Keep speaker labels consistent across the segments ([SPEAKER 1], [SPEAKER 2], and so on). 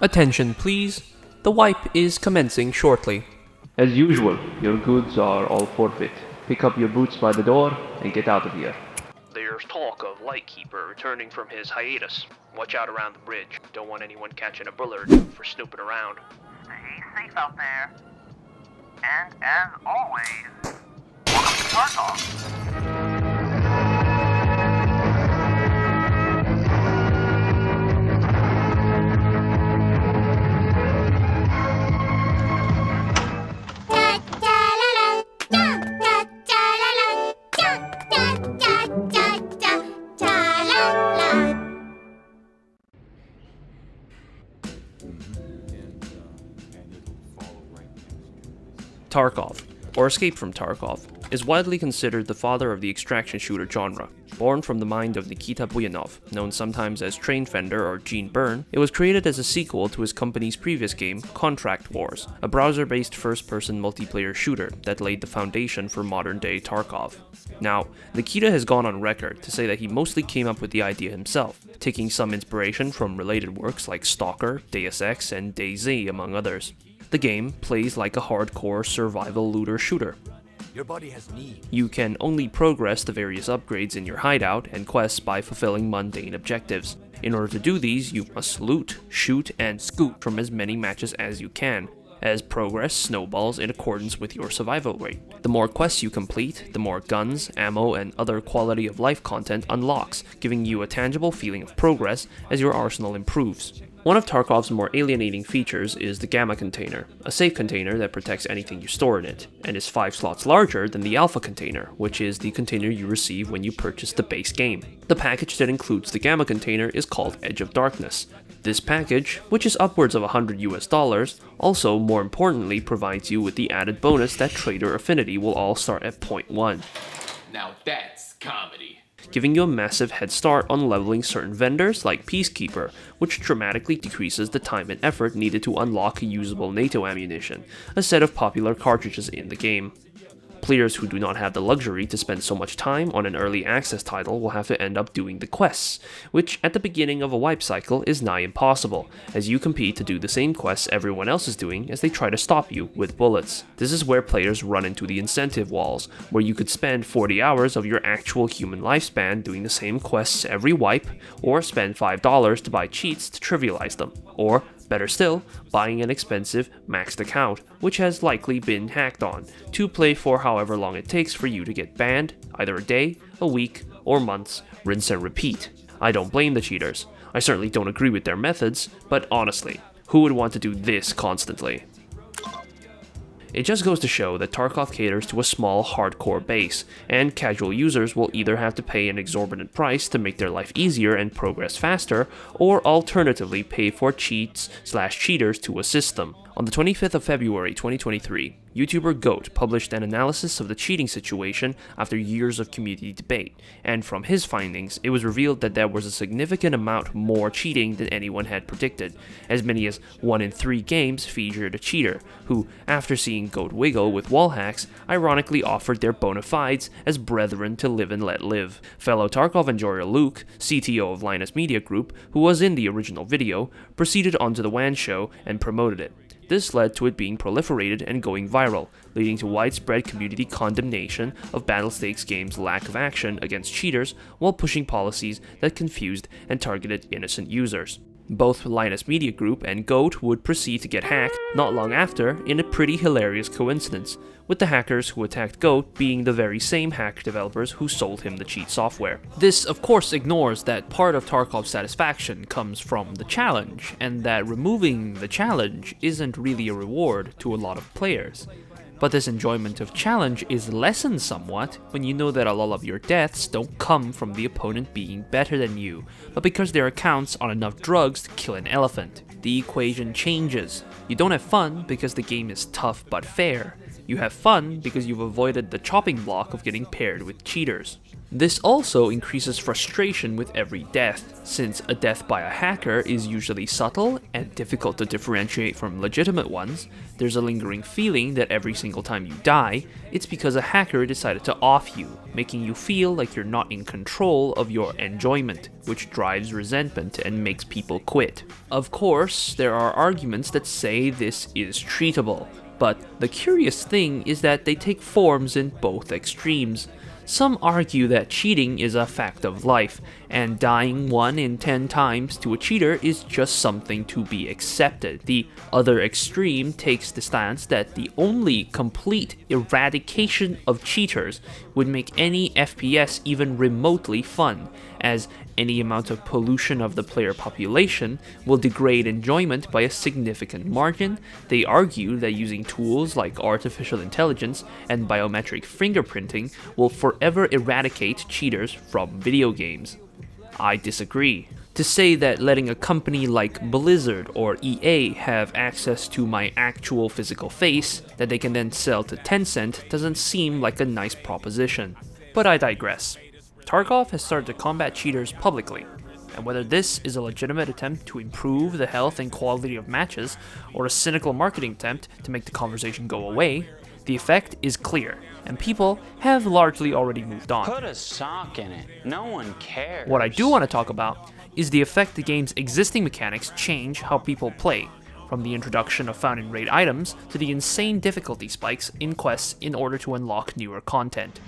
[SPEAKER 1] Attention please, the wipe is commencing shortly.
[SPEAKER 2] As usual, your goods are all forfeit. Pick up your boots by the door and get out of here.
[SPEAKER 3] There's talk of Lightkeeper returning from his hiatus. Watch out around the bridge. Don't want anyone catching a bullard for snooping around.
[SPEAKER 4] Stay safe out there. And as always, welcome to Tarkov.
[SPEAKER 1] Tarkov, or Escape from Tarkov, is widely considered the father of the extraction shooter genre. Born from the mind of Nikita Buyanov, known sometimes as Train Fender or Gene Byrne, it was created as a sequel to his company's previous game, Contract Wars, a browser-based first-person multiplayer shooter that laid the foundation for modern-day Tarkov. Now, Nikita has gone on record to say that he mostly came up with the idea himself, taking some inspiration from related works like Stalker, Deus Ex, and DayZ, among others. The game plays like a hardcore survival looter shooter.
[SPEAKER 5] Your body has needs.
[SPEAKER 1] You can only progress the various upgrades in your hideout and quests by fulfilling mundane objectives. In order to do these, you must loot, shoot, and scoot from as many matches as you can, as progress snowballs in accordance with your survival rate. The more quests you complete, the more guns, ammo, and other quality of life content unlocks, giving you a tangible feeling of progress as your arsenal improves. One of Tarkov's more alienating features is the Gamma container, a safe container that protects anything you store in it, and is 5 slots larger than the Alpha container, which is the container you receive when you purchase the base game. The package that includes the Gamma container is called Edge of Darkness. This package, which is upwards of $100 US, also more importantly provides you with the added bonus that Trader Affinity will all start at 0.1.
[SPEAKER 5] Now that's comedy.
[SPEAKER 1] Giving you a massive head start on leveling certain vendors like Peacekeeper, which dramatically decreases the time and effort needed to unlock usable NATO ammunition, a set of popular cartridges in the game. Players who do not have the luxury to spend so much time on an early access title will have to end up doing the quests, which at the beginning of a wipe cycle is nigh impossible, as you compete to do the same quests everyone else is doing as they try to stop you with bullets. This is where players run into the incentive walls, where you could spend 40 hours of your actual human lifespan doing the same quests every wipe, or spend $5 to buy cheats to trivialize them, or better still, buying an expensive maxed account, which has likely been hacked on, to play for however long it takes for you to get banned, either a day, a week, or months, rinse and repeat. I don't blame the cheaters. I certainly don't agree with their methods, but honestly, who would want to do this constantly? It just goes to show that Tarkov caters to a small, hardcore base, and casual users will either have to pay an exorbitant price to make their life easier and progress faster, or alternatively pay for cheats/cheaters to assist them. On the 25th of February 2023, YouTuber Goat published an analysis of the cheating situation after years of community debate, and from his findings, it was revealed that there was a significant amount more cheating than anyone had predicted. As many as 1 in 3 games featured a cheater, who, after seeing Goat wiggle with wall hacks, ironically offered their bona fides as brethren to live and let live. Fellow Tarkov enjoyer Luke, CTO of Linus Media Group, who was in the original video, proceeded onto the WAN show and promoted it. This led to it being proliferated and going viral, leading to widespread community condemnation of Battlestakes Games' lack of action against cheaters while pushing policies that confused and targeted innocent users. Both Linus Media Group and Goat would proceed to get hacked not long after in a pretty hilarious coincidence, with the hackers who attacked Goat being the very same hack developers who sold him the cheat software. This of course ignores that part of Tarkov's satisfaction comes from the challenge, and that removing the challenge isn't really a reward to a lot of players. But this enjoyment of challenge is lessened somewhat when you know that a lot of your deaths don't come from the opponent being better than you, but because their accounts on enough drugs to kill an elephant. The equation changes. You don't have fun because the game is tough but fair. You have fun because you've avoided the chopping block of getting paired with cheaters. This also increases frustration with every death, since a death by a hacker is usually subtle and difficult to differentiate from legitimate ones. There's a lingering feeling that every single time you die, it's because a hacker decided to off you, making you feel like you're not in control of your enjoyment, which drives resentment and makes people quit. Of course, there are arguments that say this is treatable, but the curious thing is that they take forms in both extremes. Some argue that cheating is a fact of life, and dying 1 in 10 times to a cheater is just something to be accepted. The other extreme takes the stance that the only complete eradication of cheaters would make any FPS even remotely fun, as any amount of pollution of the player population will degrade enjoyment by a significant margin. They argue that using tools like artificial intelligence and biometric fingerprinting will forever eradicate cheaters from video games. I disagree. To say that letting a company like Blizzard or EA have access to my actual physical face that they can then sell to Tencent doesn't seem like a nice proposition. But I digress. Tarkov has started to combat cheaters publicly, and whether this is a legitimate attempt to improve the health and quality of matches, or a cynical marketing attempt to make the conversation go away, the effect is clear, and people have largely already moved on.
[SPEAKER 6] Put a sock in it. No one cares.
[SPEAKER 1] What I do want to talk about is the effect the game's existing mechanics change how people play, from the introduction of found in raid items to the insane difficulty spikes in quests in order to unlock newer content.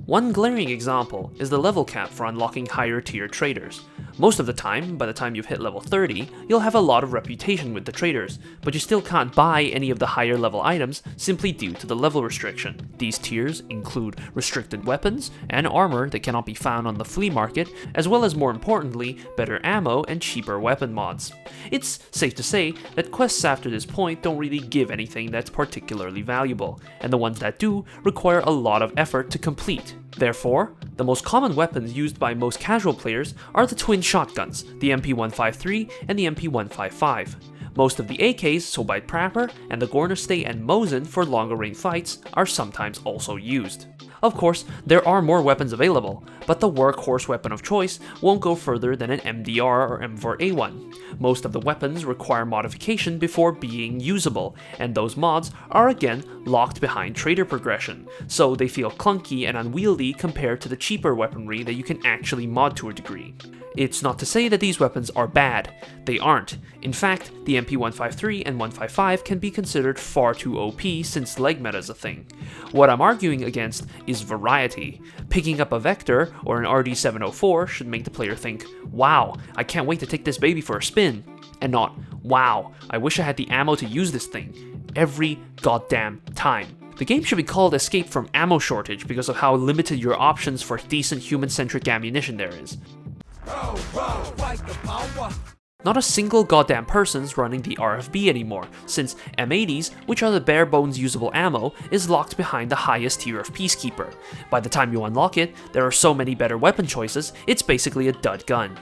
[SPEAKER 1] One glaring example is the level cap for unlocking higher tier traders. Most of the time, by the time you've hit level 30, you'll have a lot of reputation with the traders, but you still can't buy any of the higher level items simply due to the level restriction. These tiers include restricted weapons and armor that cannot be found on the flea market, as well as, more importantly, better ammo and cheaper weapon mods. It's safe to say that quests after this point don't really give anything that's particularly valuable, and the ones that do require a lot of effort to complete. Therefore, the most common weapons used by most casual players are the twin shotguns, the MP153 and the MP155. Most of the AKs, Sobite Prapor, and the Gornestay and Mosin for longer range fights are sometimes also used. Of course, there are more weapons available, but the workhorse weapon of choice won't go further than an MDR or M4A1. Most of the weapons require modification before being usable, and those mods are again locked behind trader progression, so they feel clunky and unwieldy compared to the cheaper weaponry that you can actually mod to a degree. It's not to say that these weapons are bad. They aren't. In fact, the MP153 and 155 can be considered far too OP since leg meta is a thing. What I'm arguing against is variety. Picking up a Vector or an RD704 should make the player think, wow, I can't wait to take this baby for a spin, and not, wow, I wish I had the ammo to use this thing, every goddamn time. The game should be called Escape from Ammo Shortage because of how limited your options for decent human-centric ammunition there is. Not a single goddamn person's running the RFB anymore, since M80s, which are the bare bones usable ammo, is locked behind the highest tier of Peacekeeper. By the time you unlock it, there are so many better weapon choices, it's basically a dud gun.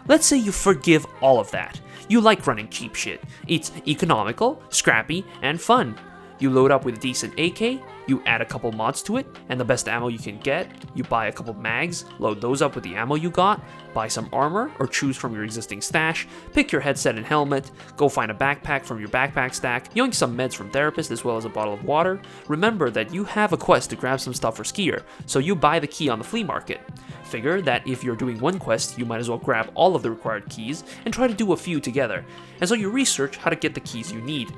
[SPEAKER 1] Let's say you forgive all of that. You like running cheap shit. It's economical, scrappy, and fun. You load up with a decent AK, you add a couple mods to it, and the best ammo you can get, you buy a couple mags, load those up with the ammo you got, buy some armor, or choose from your existing stash, pick your headset and helmet, go find a backpack from your backpack stack, yoink some meds from therapist as well as a bottle of water. Remember that you have a quest to grab some stuff for Skier, so you buy the key on the flea market. Figure that if you're doing one quest, you might as well grab all of the required keys and try to do a few together, and so you research how to get the keys you need.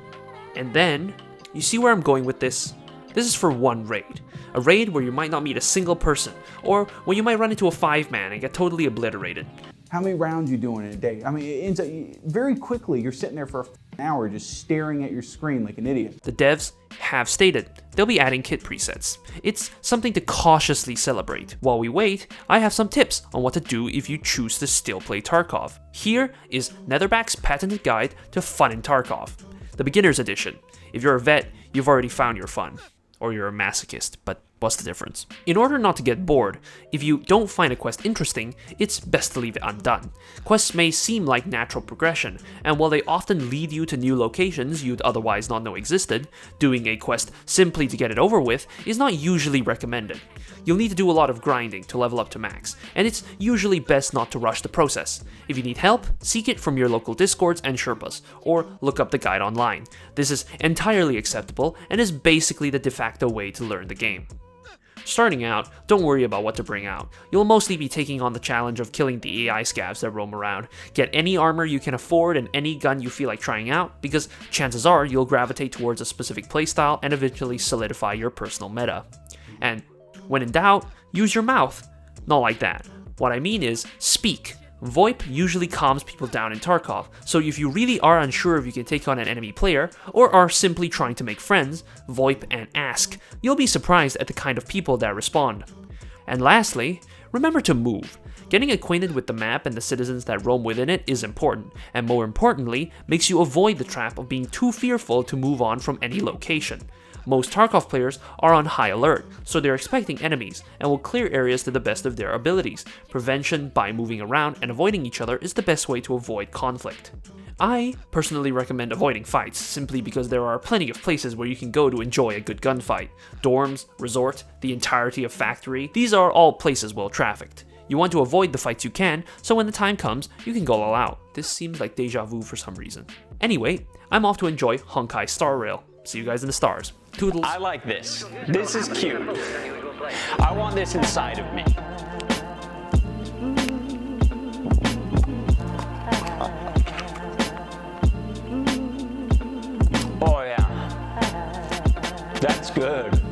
[SPEAKER 1] And then, you see where I'm going with this? This is for one raid. A raid where you might not meet a single person, or where you might run into a 5-man and get totally obliterated.
[SPEAKER 7] How many rounds you doing in a day? I mean, it ends up, very quickly you're sitting there for an hour just staring at your screen like an idiot.
[SPEAKER 1] The devs have stated they'll be adding kit presets. It's something to cautiously celebrate. While we wait, I have some tips on what to do if you choose to still play Tarkov. Here is Neatherback's patented guide to fun in Tarkov. The beginner's edition. If you're a vet, you've already found your fun. Or you're a masochist, but What's the difference? In order not to get bored, if you don't find a quest interesting, it's best to leave it undone. Quests may seem like natural progression, and while they often lead you to new locations you'd otherwise not know existed, doing a quest simply to get it over with is not usually recommended. You'll need to do a lot of grinding to level up to max, and it's usually best not to rush the process. If you need help, seek it from your local discords and Sherpas, or look up the guide online. This is entirely acceptable and is basically the de facto way to learn the game. Starting out, don't worry about what to bring out. You'll mostly be taking on the challenge of killing the AI scavs that roam around. Get any armor you can afford and any gun you feel like trying out, because chances are you'll gravitate towards a specific playstyle and eventually solidify your personal meta. And when in doubt, use your mouth. Not like that. What I mean is, speak. VoIP usually calms people down in Tarkov, so if you really are unsure if you can take on an enemy player, or are simply trying to make friends, VoIP and ask. You'll be surprised at the kind of people that respond. And lastly, remember to move. Getting acquainted with the map and the citizens that roam within it is important, and more importantly, makes you avoid the trap of being too fearful to move on from any location. Most Tarkov players are on high alert, so they're expecting enemies, and will clear areas to the best of their abilities. Prevention by moving around and avoiding each other is the best way to avoid conflict. I personally recommend avoiding fights, simply because there are plenty of places where you can go to enjoy a good gunfight. Dorms, resort, the entirety of factory, these are all places well trafficked. You want to avoid the fights you can, so when the time comes, you can go all out. This seems like deja vu for some reason. Anyway, I'm off to enjoy Honkai Star Rail. See you guys in the stars. Toodles.
[SPEAKER 6] I like this. This is cute. I want this inside of me. Oh yeah. That's good.